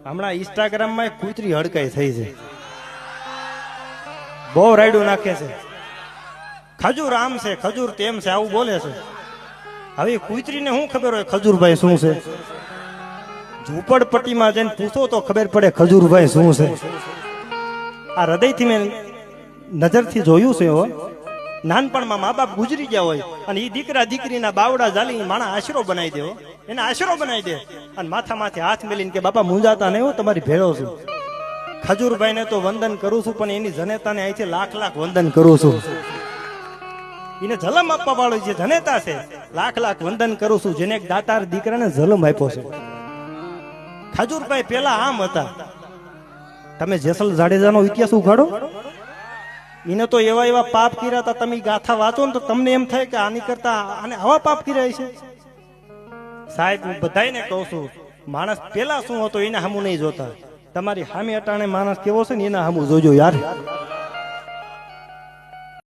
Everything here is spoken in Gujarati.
હમણાં ઇન્સ્ટાગ્રામમાં એક કૂતરી હડકાઈ થઈ છે, બહુ રાયડું નાખે છે, ખજૂર આમ છે ખજૂર તેમ છે આવું બોલે છે. હવે કૂતરીને શું ખબર હોય ખજૂરભાઈ શું છે? ઝૂંપડપટ્ટીમાં જઈને પૂછો તો ખબર પડે ખજૂરભાઈ શું છે. આ હૃદયથી મેં નજરથી જોયું છે. હો, નાનપણમાં મા બાપ ગુજરી ગયા હોય અને એ દીકરા દીકરીના બાવડા ઝાલી માણા આશરો બનાવી દે, એને આશરો બનાવી દે અને માથા માથે હાથ મેલીને કે બાપા મુંજાતા નહીં, હું તમારી ભેળો છું. ખજૂરભાઈને તો વંદન કરું છું, પણ એની જનેતાને અહીંથી લાખ લાખ વંદન કરું છું. એને જલમ આપવા વાળો જે જનેતા છે, લાખ લાખ વંદન કરું છું, જેને એક દાતાર દીકરાને જલમ આપ્યો છે. ખજૂરભાઈ પેલા આમ હતા. તમે જેસલ જાડેજાનો ઇતિહાસ ઉઘાડો, એને તો એવા એવા પાપ કર્યા હતા. તમે ગાથા વાંચો ને તો તમને એમ થાય કે આની કરતા આને આવા પાપ કર્યા છે. સાહેબ, હું બધાને કહું છું, માણસ પેલા શું હતો એના સામું નહીં જોતા. તમારી સામે અટાણે માણસ કેવો છે ને એના સામું જોજો યાર.